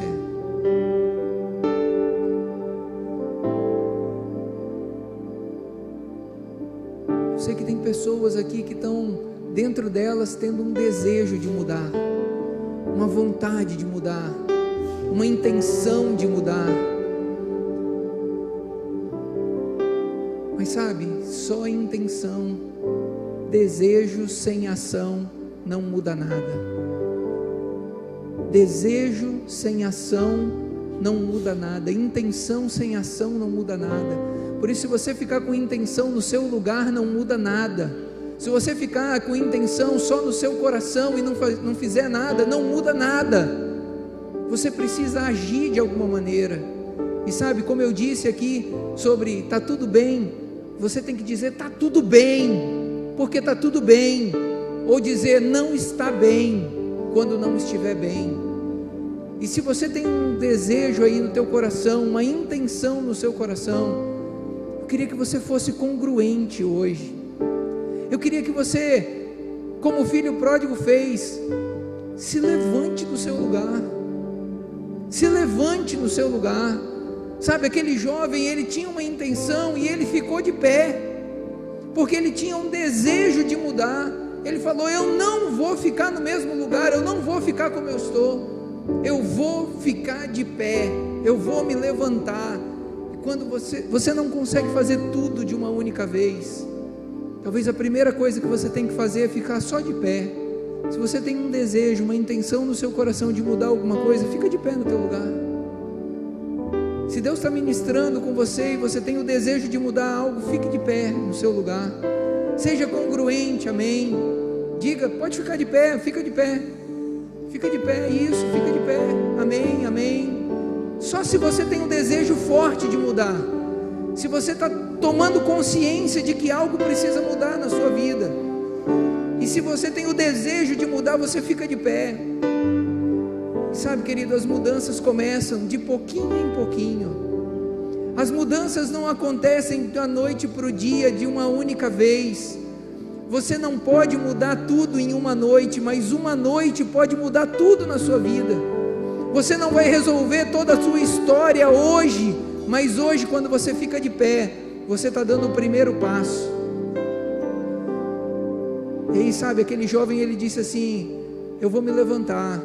Eu sei que tem pessoas aqui que estão dentro delas tendo um desejo de mudar, uma vontade de mudar, uma intenção de mudar. Mas sabe, só intenção, desejo sem ação não muda nada. Desejo sem ação não muda nada. Intenção sem ação não muda nada. Por isso, se você ficar com intenção no seu lugar, não muda nada. Se você ficar com intenção só no seu coração e não fizer nada, não muda nada. Você precisa agir de alguma maneira. E sabe, como eu disse aqui sobre tá tudo bem, você tem que dizer tá tudo bem, porque tá tudo bem, ou dizer não está bem, quando não estiver bem. E se você tem um desejo aí no teu coração, uma intenção no seu coração, eu queria que você fosse congruente hoje. Eu queria que você, como o filho pródigo fez, se levante do seu lugar, se levante no seu lugar. Sabe, aquele jovem, ele tinha uma intenção e ele ficou de pé, porque ele tinha um desejo de mudar. Ele falou: eu não vou ficar no mesmo lugar, eu não vou ficar como eu estou, eu vou ficar de pé, eu vou me levantar. E quando você não consegue fazer tudo de uma única vez, talvez a primeira coisa que você tem que fazer é ficar só de pé. Se você tem um desejo, uma intenção no seu coração de mudar alguma coisa, fica de pé no teu lugar. Se Deus está ministrando com você e você tem o desejo de mudar algo, fique de pé no seu lugar. Seja congruente, amém. Diga: pode ficar de pé, fica de pé. Fica de pé, isso, fica de pé, amém, amém. Só se você tem um desejo forte de mudar, se você está tomando consciência de que algo precisa mudar na sua vida, e se você tem o desejo de mudar, você fica de pé. Sabe, querido, as mudanças começam de pouquinho em pouquinho. As mudanças não acontecem da noite para o dia, de uma única vez. Você não pode mudar tudo em uma noite, mas uma noite pode mudar tudo na sua vida. Você não vai resolver toda a sua história hoje, mas hoje, quando você fica de pé, você está dando o primeiro passo. E aí, sabe, aquele jovem, ele disse assim: eu vou me levantar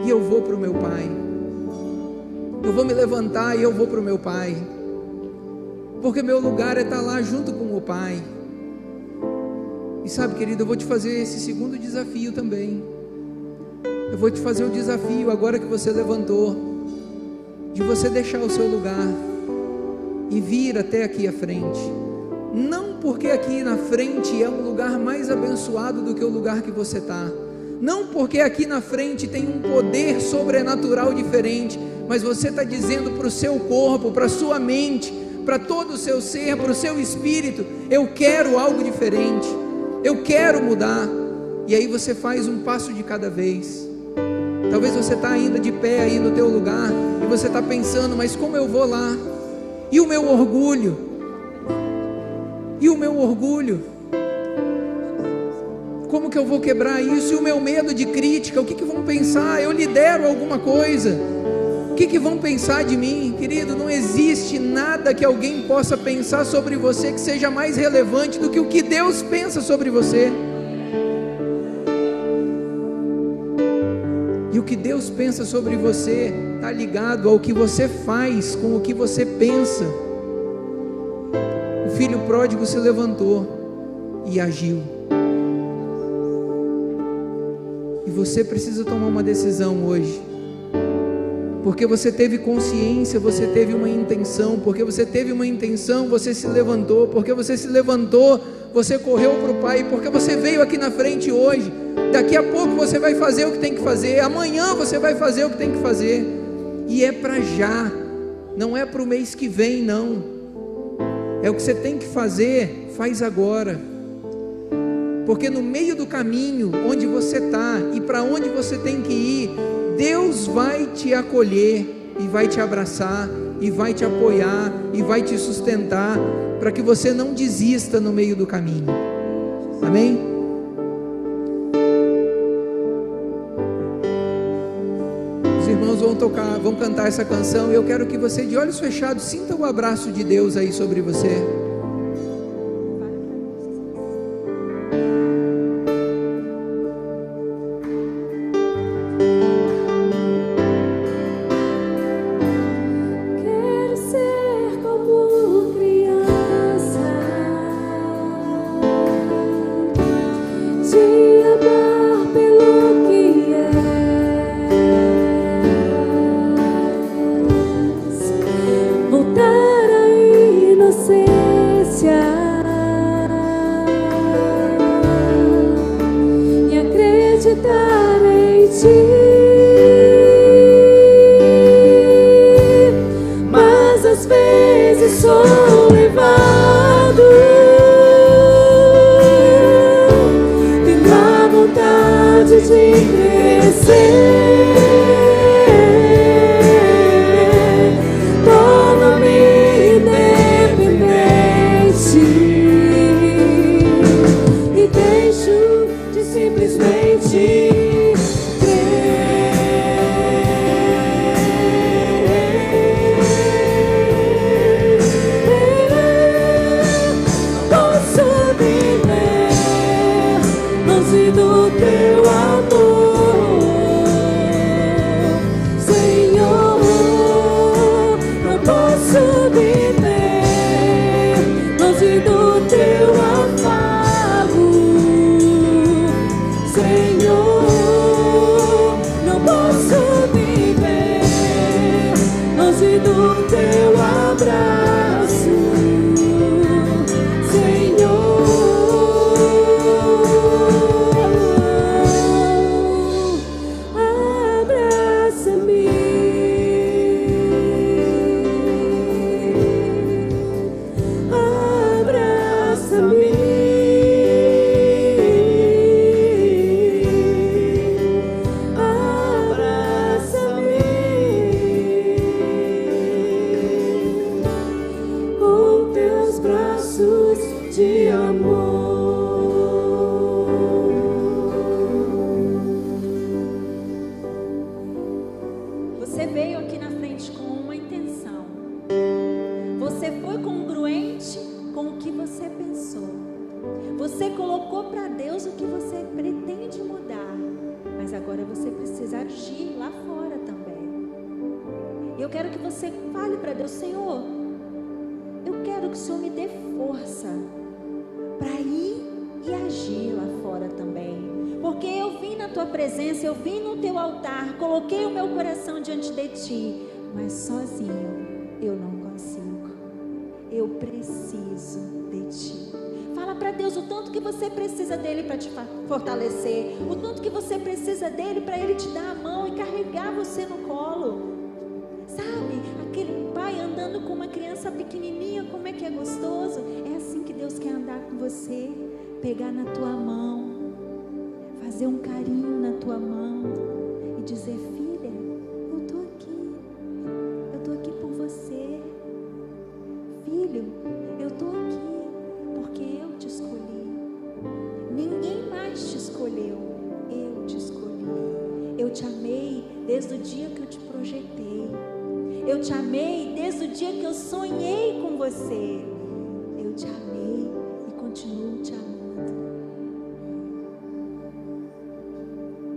e eu vou para o meu pai. Eu vou me levantar e eu vou para o meu pai, porque meu lugar é estar lá junto com o pai. E sabe, querido, eu vou te fazer esse segundo desafio também. Eu vou te fazer o desafio, agora que você levantou, de você deixar o seu lugar e vir até aqui à frente. Não porque aqui na frente é um lugar mais abençoado do que o lugar que você está, não porque aqui na frente tem um poder sobrenatural diferente, mas você está dizendo para o seu corpo, para a sua mente, para todo o seu ser, para o seu espírito: eu quero algo diferente, eu quero mudar. E aí você faz um passo de cada vez. Talvez você está ainda de pé aí no teu lugar, e você está pensando: mas como eu vou lá? E o meu orgulho? E o meu orgulho? Como que eu vou quebrar isso? E o meu medo de crítica? O que vão pensar? Eu lidero alguma coisa, o que vão pensar de mim? Querido, não existe nada que alguém possa pensar sobre você que seja mais relevante do que o que Deus pensa sobre você. E o que Deus pensa sobre você está ligado ao que você faz com o que você pensa. O filho pródigo se levantou, e agiu. E você precisa tomar uma decisão hoje, porque você teve consciência, você teve uma intenção, porque você teve uma intenção, você se levantou, porque você se levantou, você correu para o Pai, porque você veio aqui na frente hoje. Daqui a pouco você vai fazer o que tem que fazer, amanhã você vai fazer o que tem que fazer, e é para já, não é para o mês que vem, não. É o que você tem que fazer, faz agora, porque no meio do caminho, onde você está e para onde você tem que ir, Deus vai te acolher e vai te abraçar e vai te apoiar e vai te sustentar, para que você não desista no meio do caminho. Amém? Os irmãos vão cantar essa canção, e eu quero que você, de olhos fechados, sinta o abraço de Deus aí sobre você. Mas sozinho eu não consigo, eu preciso de Ti. Fala para Deus o tanto que você precisa dEle para te fortalecer, o tanto que você precisa dEle para Ele te dar a mão e carregar você no colo. Sabe, aquele pai andando com uma criança pequenininha, como é que é gostoso? É assim que Deus quer andar com você, pegar na tua mão, fazer um carinho na tua mão e dizer: filha, eu estou aqui por você. Filho, eu estou aqui porque eu te escolhi. Ninguém mais te escolheu, eu te escolhi. Eu te amei desde o dia que eu te projetei. Eu te amei desde o dia que eu sonhei com você. Eu te amei e continuo te amando.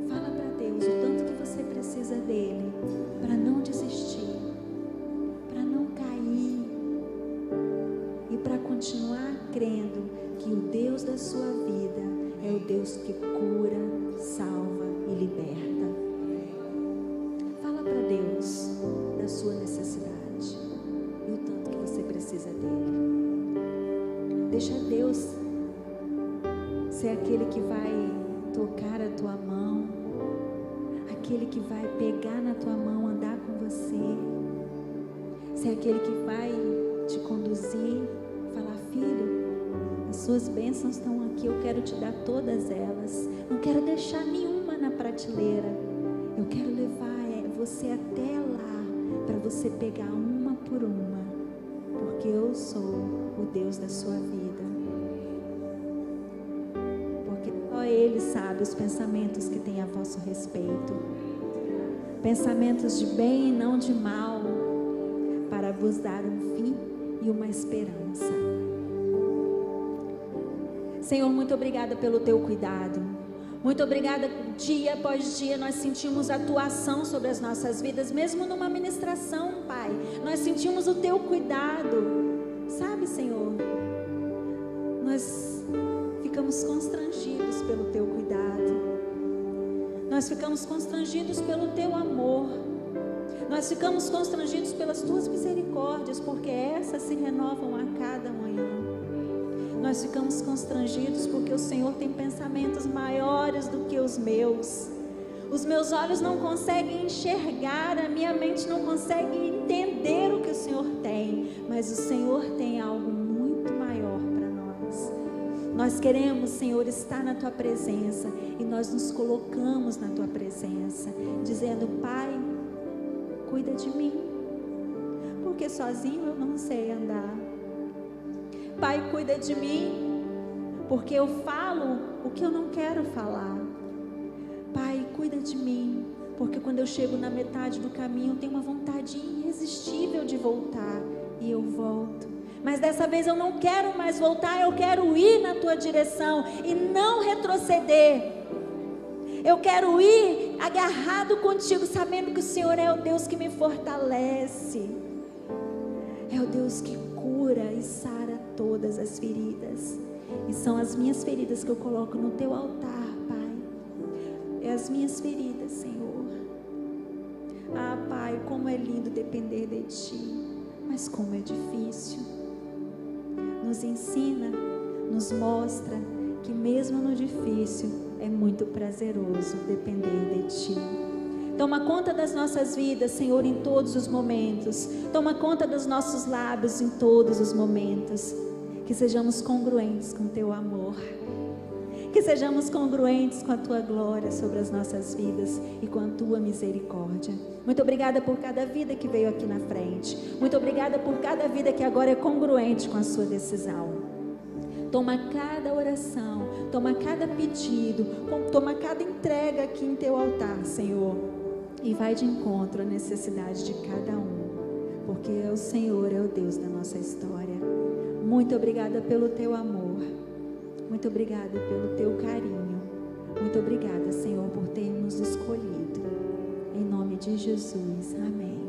Fala para Deus o tanto que você precisa dele para não desistir, para não cair e para continuar crendo que que o Deus da sua vida é o Deus que cura, salva e liberta. Fala para Deus da sua necessidade e o tanto que você precisa dele. Deixa Deus ser aquele que vai tocar a tua mão, aquele que vai pegar na tua mão, andar com você, ser aquele que vai te conduzir, falar: filho, as suas bênçãos estão aqui, eu quero te dar todas elas, não quero deixar nenhuma na prateleira, eu quero levar você até lá, para você pegar uma por uma, porque eu sou o Deus da sua vida, porque só Ele sabe os pensamentos que tem a vosso respeito, pensamentos de bem e não de mal, para vos dar um fim e uma esperança. Senhor, muito obrigada pelo teu cuidado. Muito obrigada, dia após dia nós sentimos a tua ação sobre as nossas vidas, mesmo numa ministração, Pai, nós sentimos o teu cuidado, sabe, Senhor, nós ficamos constrangidos pelo teu cuidado, nós ficamos constrangidos pelo teu amor, nós ficamos constrangidos pelas tuas misericórdias, porque essas se renovam a cada manhã. Nós ficamos constrangidos porque o Senhor tem pensamentos maiores do que os meus olhos não conseguem enxergar, a minha mente não consegue entender o que o Senhor tem, mas o Senhor tem algo muito maior para nós. Nós queremos, Senhor, estar na tua presença, e nós nos colocamos na tua presença, dizendo: Pai, cuida de mim, porque sozinho eu não sei andar. Pai, cuida de mim, porque eu falo o que eu não quero falar. Pai, cuida de mim, porque quando eu chego na metade do caminho, eu tenho uma vontade irresistível de voltar, e eu volto. Mas dessa vez eu não quero mais voltar, eu quero ir na tua direção e não retroceder. Eu quero ir agarrado contigo, sabendo que o Senhor é o Deus que me fortalece, é o Deus que cura e sara todas as feridas, e são as minhas feridas que eu coloco no teu altar, Pai. É as minhas feridas, Senhor. Ah, Pai, como é lindo depender de Ti, mas como é difícil. Nos ensina, nos mostra que mesmo no difícil é muito prazeroso depender de Ti. Toma conta das nossas vidas, Senhor, em todos os momentos. Toma conta dos nossos lábios em todos os momentos. Que sejamos congruentes com Teu amor. Que sejamos congruentes com a Tua glória sobre as nossas vidas e com a Tua misericórdia. Muito obrigada por cada vida que veio aqui na frente. Muito obrigada por cada vida que agora é congruente com a sua decisão. Toma cada oração, toma cada pedido, toma cada entrega aqui em Teu altar, Senhor. E vai de encontro à necessidade de cada um, porque o Senhor é o Deus da nossa história. Muito obrigada pelo Teu amor, muito obrigada pelo Teu carinho, muito obrigada, Senhor, por ter nos escolhido. Em nome de Jesus, amém.